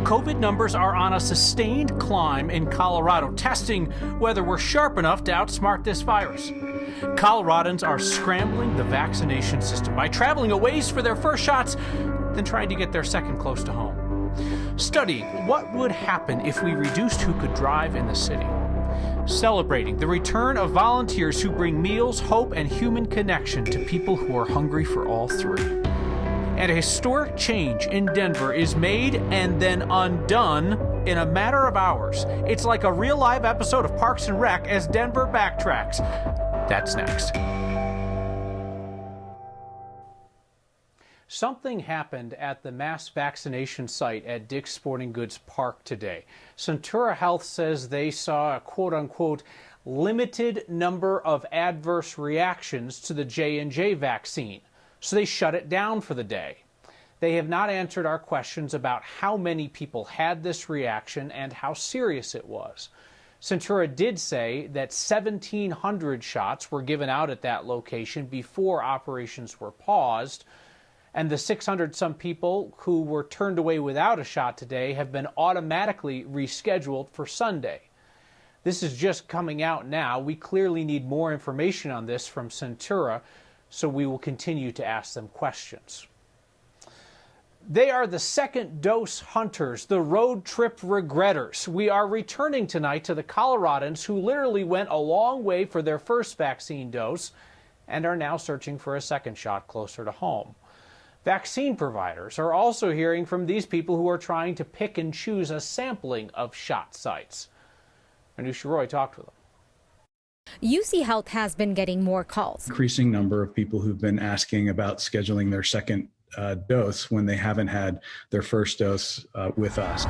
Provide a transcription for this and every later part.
COVID numbers are on a sustained climb in Colorado, testing whether we're sharp enough to outsmart this virus. Coloradans are scrambling the vaccination system by traveling a ways for their first shots, then trying to get their second close to home. Studying what would happen if we reduced who could drive in the city. Celebrating the return of volunteers who bring meals, hope, and human connection to people who are hungry for all three. And a historic change in Denver is made and then undone in a matter of hours. It's like a real live episode of Parks and Rec as Denver backtracks. That's next. Something happened at the mass vaccination site at Dick's Sporting Goods Park today. Centura Health says they saw a quote-unquote limited number of adverse reactions to the J&J vaccine, so they shut it down for the day. They have not answered our questions about how many people had this reaction and how serious it was. Centura did say that 1,700 shots were given out at that location before operations were paused, and the 600-some people who were turned away without a shot today have been automatically rescheduled for Sunday. This is just coming out now. We clearly need more information on this from Centura, so we will continue to ask them questions. They are the second dose hunters, the road trip regretters. We are returning tonight to the Coloradans who literally went a long way for their first vaccine dose and are now searching for a second shot closer to home. Vaccine providers are also hearing from these people who are trying to pick and choose a sampling of shot sites. Anusha Roy talked with them. UC Health has been getting more calls. Increasing number of people who've been asking about scheduling their second dose when they haven't had their first dose with us.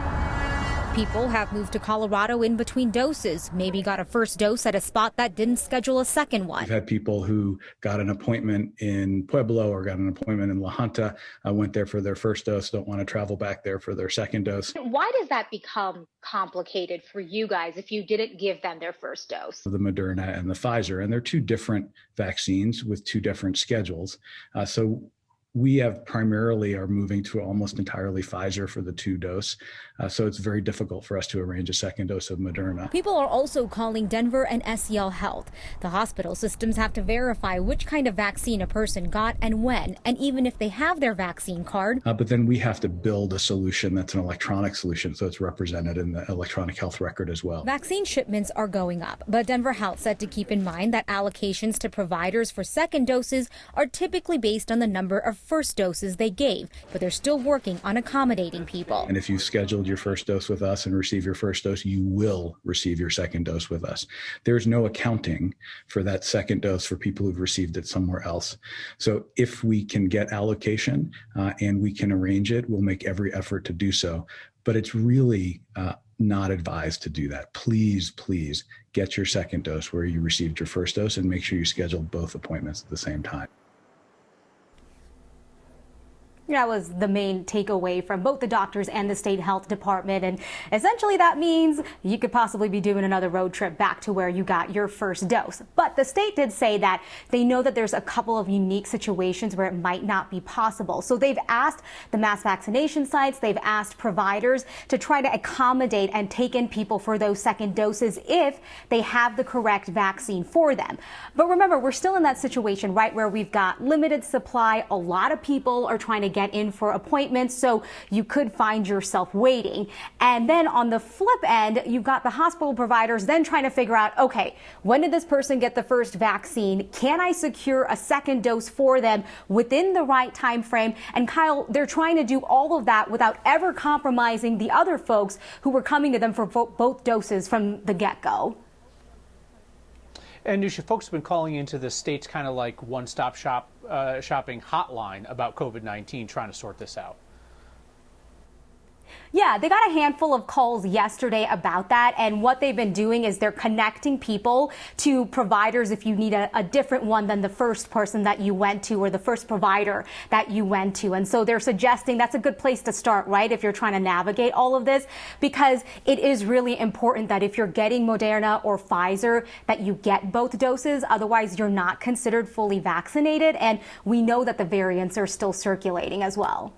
People have moved to Colorado in between doses, maybe got a first dose at a spot that didn't schedule a second one. We've had people who got an appointment in Pueblo or got an appointment in La Junta, went there for their first dose, don't want to travel back there for their second dose. Why does that become complicated for you guys if you didn't give them their first dose? The Moderna and the Pfizer, and they're two different vaccines with two different schedules. So we have primarily are moving to almost entirely Pfizer for the 2-dose. So it's very difficult for us to arrange a second dose of Moderna. People are also calling Denver and SEL Health. The hospital systems have to verify which kind of vaccine a person got and when, and even if they have their vaccine card. But then we have to build a solution that's an electronic solution, so it's represented in the electronic health record as well. Vaccine shipments are going up, but Denver Health said to keep in mind that allocations to providers for second doses are typically based on the number of first doses they gave, but they're still working on accommodating people. And if you scheduled your first dose with us and receive your first dose, you will receive your second dose with us. There's no accounting for that second dose for people who've received it somewhere else. So if we can get allocation and we can arrange it, we'll make every effort to do so. But it's really not advised to do that. Please, please get your second dose where you received your first dose and make sure you schedule both appointments at the same time. That was the main takeaway from both the doctors and the state health department. And essentially that means you could possibly be doing another road trip back to where you got your first dose. But the state did say that they know that there's a couple of unique situations where it might not be possible. So they've asked the mass vaccination sites, they've asked providers to try to accommodate and take in people for those second doses if they have the correct vaccine for them. But remember, we're still in that situation, right, where we've got limited supply. A lot of people are trying to get in for appointments, so you could find yourself waiting. And then on the flip end, you've got the hospital providers then trying to figure out, okay, when did this person get the first vaccine? Can I secure a second dose for them within the right time frame? And Kyle, they're trying to do all of that without ever compromising the other folks who were coming to them for both doses from the get-go. And Nusha, folks have been calling into the state's kind of like one-stop shopping hotline about COVID-19, trying to sort this out. Yeah, they got a handful of calls yesterday about that, and what they've been doing is they're connecting people to providers if you need a different one than the first person that you went to or the first provider that you went to. And so they're suggesting that's a good place to start, right, if you're trying to navigate all of this, because it is really important that if you're getting Moderna or Pfizer, that you get both doses. Otherwise, you're not considered fully vaccinated, and we know that the variants are still circulating as well.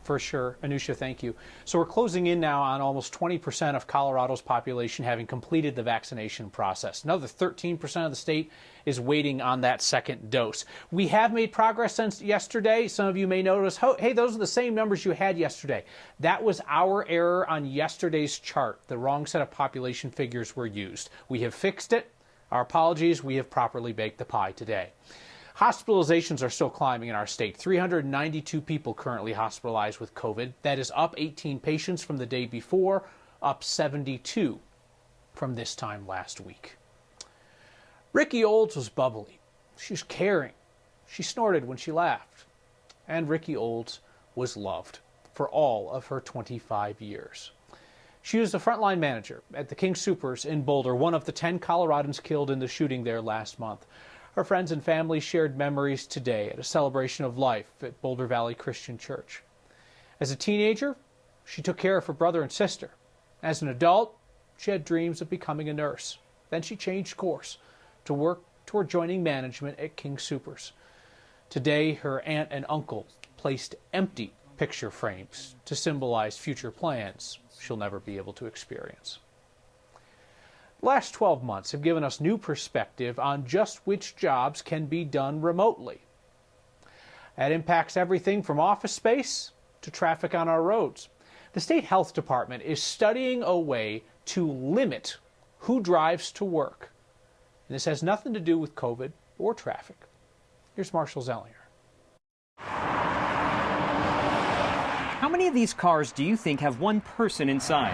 For sure. Anusha, thank you. So we're closing in now on almost 20% of Colorado's population having completed the vaccination process. Another 13% of the state is waiting on that second dose. We have made progress since yesterday. Some of you may notice, hey, those are the same numbers you had yesterday. That was our error on yesterday's chart. The wrong set of population figures were used. We have fixed it. Our apologies. We have properly baked the pie today. Hospitalizations are still climbing in our state. 392 people currently hospitalized with COVID. That is up 18 patients from the day before, up 72 from this time last week. Ricky Olds was bubbly. She was caring. She snorted when she laughed. And Ricky Olds was loved for all of her 25 years. She was the frontline manager at the King Soopers in Boulder, one of the 10 Coloradans killed in the shooting there last month. Her friends and family shared memories today at a celebration of life at Boulder Valley Christian Church. As a teenager, she took care of her brother and sister. As an adult, she had dreams of becoming a nurse. Then she changed course to work toward joining management at King Soopers. Today, her aunt and uncle placed empty picture frames to symbolize future plans she'll never be able to experience. The last 12 months have given us new perspective on just which jobs can be done remotely. That impacts everything from office space to traffic on our roads. The state health department is studying a way to limit who drives to work. And this has nothing to do with COVID or traffic. Here's Marshall Zellinger. How many of these cars do you think have one person inside?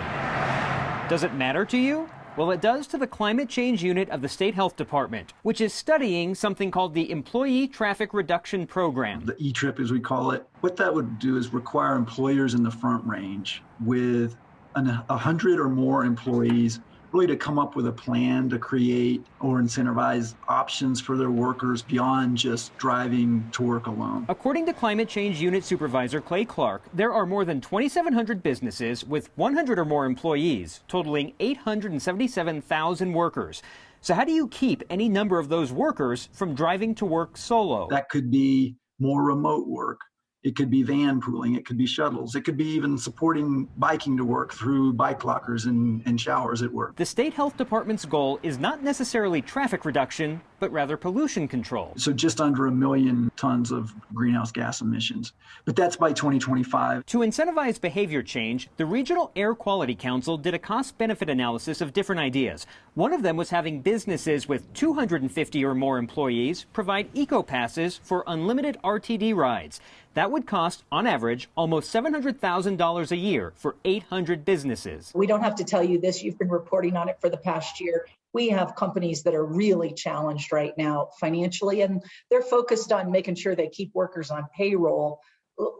Does it matter to you? Well, it does to the climate change unit of the state health department, which is studying something called the Employee Traffic Reduction Program. The E-Trip, as we call it, what that would do is require employers in the Front Range with 100 or more employees really to come up with a plan to create or incentivize options for their workers beyond just driving to work alone. According to Climate Change Unit Supervisor Clay Clark, there are more than 2,700 businesses with 100 or more employees, totaling 877,000 workers. So how do you keep any number of those workers from driving to work solo? That could be more remote work. It could be van pooling, it could be shuttles, it could be even supporting biking to work through bike lockers and showers at work. The state health department's goal is not necessarily traffic reduction, but rather pollution control. So just under 1 million tons of greenhouse gas emissions. But that's by 2025. To incentivize behavior change, the Regional Air Quality Council did a cost-benefit analysis of different ideas. One of them was having businesses with 250 or more employees provide eco-passes for unlimited RTD rides. That would cost, on average, almost $700,000 a year for 800 businesses. We don't have to tell you this. You've been reporting on it for the past year. We have companies that are really challenged right now financially, and they're focused on making sure they keep workers on payroll,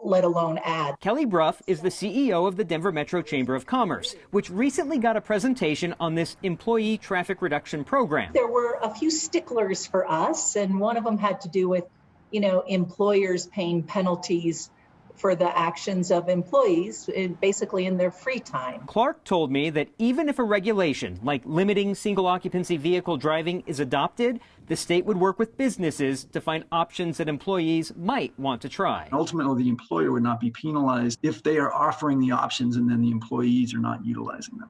let alone add. Kelly Bruff is the CEO of the Denver Metro Chamber of Commerce, which recently got a presentation on this employee traffic reduction program. There were a few sticklers for us, and one of them had to do with employers paying penalties for the actions of employees, basically in their free time. Clark told me that even if a regulation like limiting single occupancy vehicle driving is adopted, the state would work with businesses to find options that employees might want to try. Ultimately, the employer would not be penalized if they are offering the options and then the employees are not utilizing them.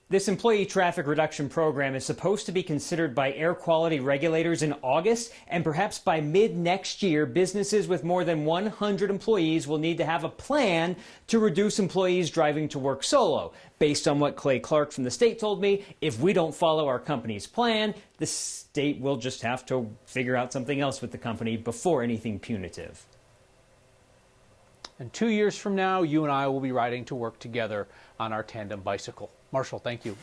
This employee traffic reduction program is supposed to be considered by air quality regulators in August, and perhaps by mid-next year, businesses with more than 100 employees will need to have a plan to reduce employees driving to work solo. Based on what Clay Clark from the state told me, if we don't follow our company's plan, the state will just have to figure out something else with the company before anything punitive. And 2 years from now, you and I will be riding to work together on our tandem bicycle. Marshall, thank you.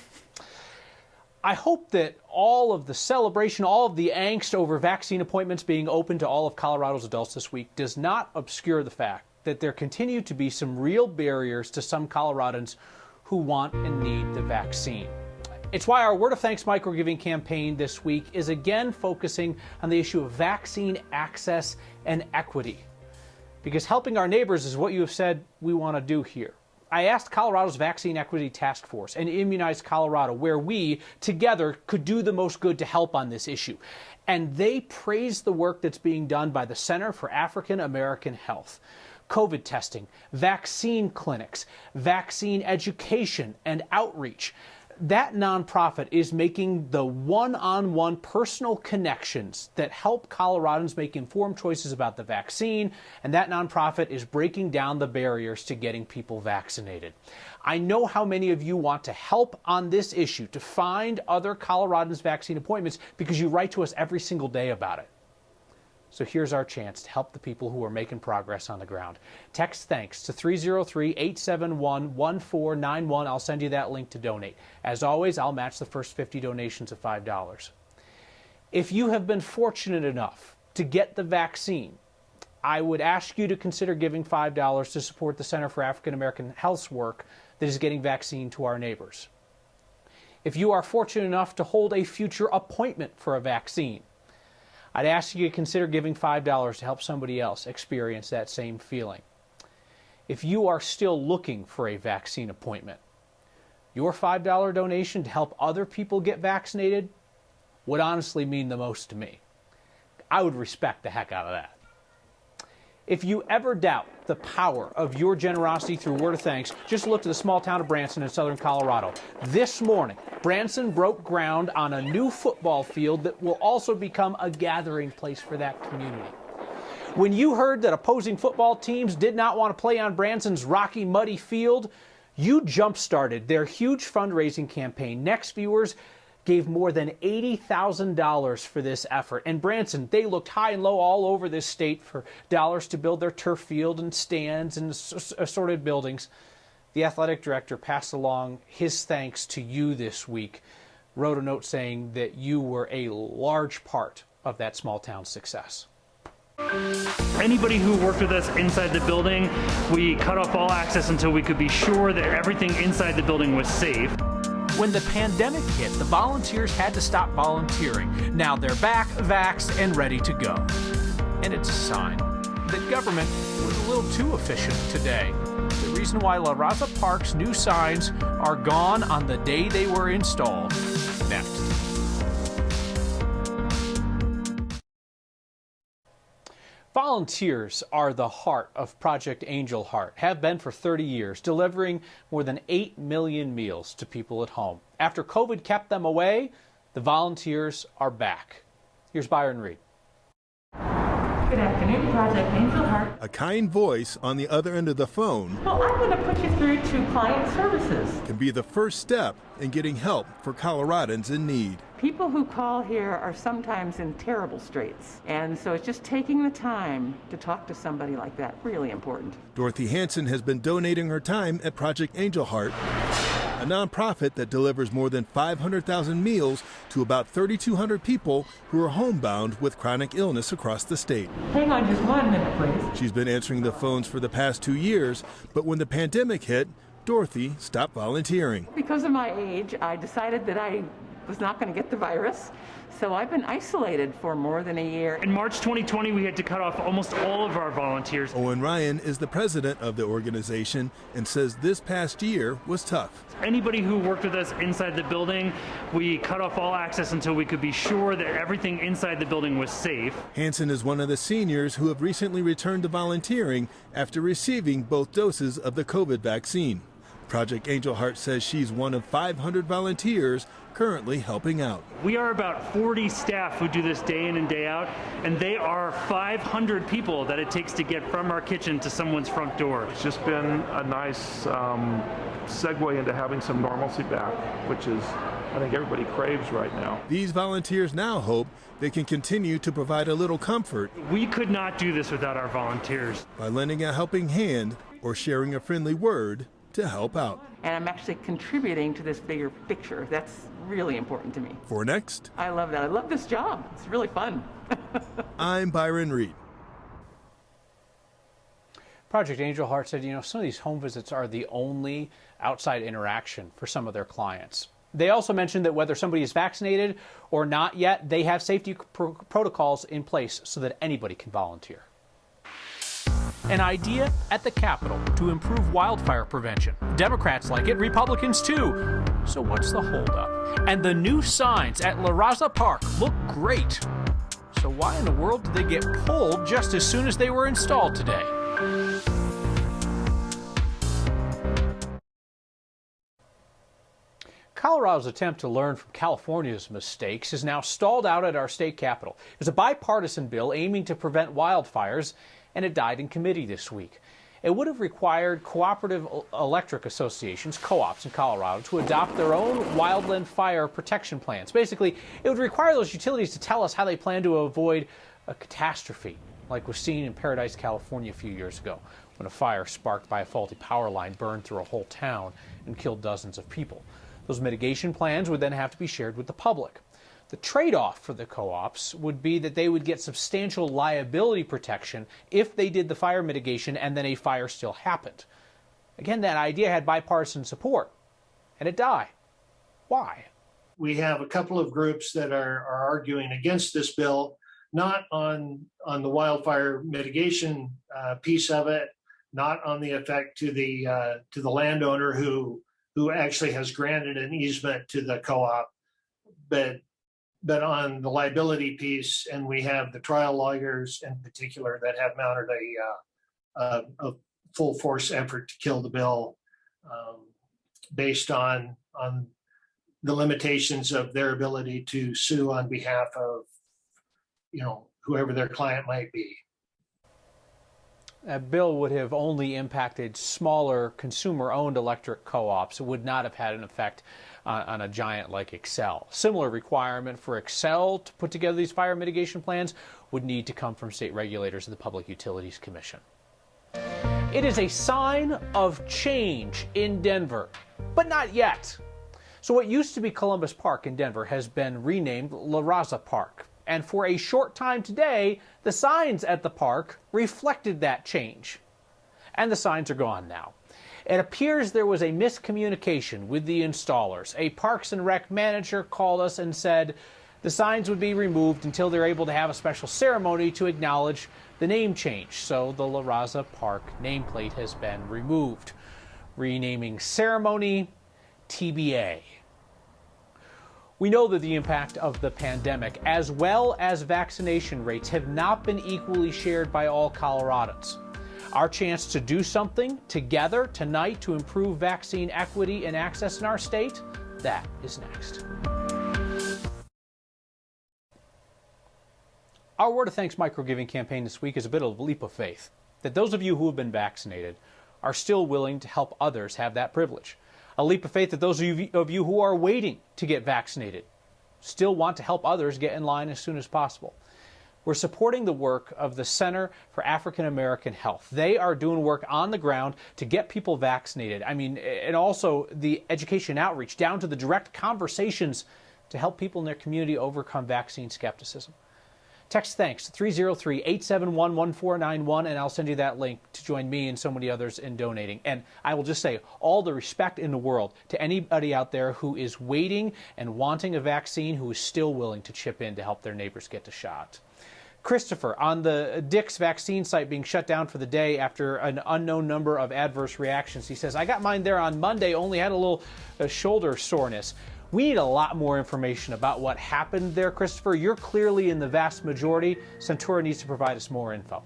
I hope that all of the celebration, all of the angst over vaccine appointments being open to all of Colorado's adults this week does not obscure the fact that there continue to be some real barriers to some Coloradans who want and need the vaccine. It's why our Word of Thanks microgiving campaign this week is again focusing on the issue of vaccine access and equity. Because helping our neighbors is what you have said we want to do here. I asked Colorado's Vaccine Equity Task Force and Immunize Colorado where we, together, could do the most good to help on this issue. And they praised the work that's being done by the Center for African American Health. COVID testing, vaccine clinics, vaccine education, and outreach. That nonprofit is making the one-on-one personal connections that help Coloradans make informed choices about the vaccine, and that nonprofit is breaking down the barriers to getting people vaccinated. I know how many of you want to help on this issue, to find other Coloradans vaccine appointments, because you write to us every single day about it. So here's our chance to help the people who are making progress on the ground. Text thanks to 303-871-1491. I'll send you that link to donate. As always, I'll match the first 50 donations of $5. If you have been fortunate enough to get the vaccine, I would ask you to consider giving $5 to support the Center for African American Health's work that is getting vaccine to our neighbors. If you are fortunate enough to hold a future appointment for a vaccine, I'd ask you to consider giving $5 to help somebody else experience that same feeling. If you are still looking for a vaccine appointment, your $5 donation to help other people get vaccinated would honestly mean the most to me. I would respect the heck out of that. If you ever doubt the power of your generosity through word of thanks, just look to the small town of Branson in southern Colorado. This morning, Branson broke ground on a new football field that will also become a gathering place for that community. When you heard that opposing football teams did not want to play on Branson's rocky, muddy field, you jump-started their huge fundraising campaign. Next Viewers gave more than $80,000 for this effort. And Branson, they looked high and low all over this state for dollars to build their turf field and stands and assorted buildings. The athletic director passed along his thanks to you this week, wrote a note saying that you were a large part of that small town's success. Anybody who worked with us inside the building, we cut off all access until we could be sure that everything inside the building was safe. When the pandemic hit, the volunteers had to stop volunteering. Now they're back, vaxxed, and ready to go. And it's a sign that government was a little too efficient today. The reason why La Raza Park's new signs are gone on the day they were installed. Next. Volunteers are the heart of Project Angel Heart, have been for 30 years, delivering more than 8 million meals to people at home. After COVID kept them away, the volunteers are back. Here's Byron Reed. Good afternoon, Project Angel Heart. A kind voice on the other end of the phone. Well, I'm going to put you through to client services. Can be the first step in getting help for Coloradans in need. People who call here are sometimes in terrible straits, and so it's just taking the time to talk to somebody like that really important. Dorothy Hansen has been donating her time at Project Angel Heart, a nonprofit that delivers more than 500,000 meals to about 3,200 people who are homebound with chronic illness across the state. Hang on just 1 minute, please. She's been answering the phones for the past 2 years, but when the pandemic hit, Dorothy stopped volunteering. Because of my age, I decided that I was not going to get the virus, so I've been isolated for more than a year. In March 2020, we had to cut off almost all of our volunteers. Owen Ryan is the president of the organization and says this past year was tough. Anybody who worked with us inside the building, we cut off all access until we could be sure that everything inside the building was safe. Hansen is one of the seniors who have recently returned to volunteering after receiving both doses of the COVID vaccine. Project Angel Heart says she's one of 500 volunteers currently helping out. We are about 40 staff who do this day in and day out, and they are 500 people that it takes to get from our kitchen to someone's front door. It's just been a nice segue into having some normalcy back, which is, I think, everybody craves right now. These volunteers now hope they can continue to provide a little comfort. We could not do this without our volunteers. By lending a helping hand or sharing a friendly word to help out. And I'm actually contributing to this bigger picture. That's really important to me. For Next, I love that. I love this job. It's really fun. I'm Byron Reed. Project Angel Heart said, some of these home visits are the only outside interaction for some of their clients. They also mentioned that whether somebody is vaccinated or not yet, they have safety protocols in place so that anybody can volunteer. An idea at the Capitol to improve wildfire prevention. Democrats like it, Republicans too. So what's the holdup? And the new signs at La Raza Park look great. So why in the world did they get pulled just as soon as they were installed today? Colorado's attempt to learn from California's mistakes is now stalled out at our state capitol. It was a bipartisan bill aiming to prevent wildfires, and it died in committee this week. It would have required cooperative electric associations, co-ops in Colorado, to adopt their own wildland fire protection plans. Basically, it would require those utilities to tell us how they plan to avoid a catastrophe, like was seen in Paradise, California a few years ago, when a fire sparked by a faulty power line burned through a whole town and killed dozens of people. Those mitigation plans would then have to be shared with the public. The trade-off for the co-ops would be that they would get substantial liability protection if they did the fire mitigation and then a fire still happened. Again, that idea had bipartisan support, and it died. Why? We have a couple of groups that are arguing against this bill, not on the wildfire mitigation piece of it, not on the effect to the landowner who actually has granted an easement to the co-op, but on the liability piece. And we have the trial lawyers in particular that have mounted a full force effort to kill the bill based on the limitations of their ability to sue on behalf of, whoever their client might be. That bill would have only impacted smaller consumer-owned electric co-ops. It would not have had an effect on a giant like Xcel. Similar requirement for Xcel to put together these fire mitigation plans would need to come from state regulators of the Public Utilities Commission. It is a sign of change in Denver, but not yet. So what used to be Columbus Park in Denver has been renamed La Raza Park. And for a short time today, the signs at the park reflected that change. And the signs are gone now. It appears there was a miscommunication with the installers. A Parks and Rec manager called us and said the signs would be removed until they're able to have a special ceremony to acknowledge the name change. So the La Raza Park nameplate has been removed. Renaming ceremony, TBA. We know that the impact of the pandemic, as well as vaccination rates, have not been equally shared by all Coloradans. Our chance to do something together tonight to improve vaccine equity and access in our state, that is next. Our Word of Thanks microgiving campaign this week is a bit of a leap of faith, that those of you who have been vaccinated are still willing to help others have that privilege. A leap of faith that those of you who are waiting to get vaccinated still want to help others get in line as soon as possible. We're supporting the work of the Center for African American Health. They are doing work on the ground to get people vaccinated. And also the education outreach down to the direct conversations to help people in their community overcome vaccine skepticism. Text thanks to 303-871-1491, and I'll send you that link to join me and so many others in donating. And I will just say all the respect in the world to anybody out there who is waiting and wanting a vaccine, who is still willing to chip in to help their neighbors get the shot. Christopher, on the Dick's vaccine site being shut down for the day after an unknown number of adverse reactions, he says, I got mine there on Monday, only had a little shoulder soreness. We need a lot more information about what happened there, Christopher. You're clearly in the vast majority. Centura needs to provide us more info.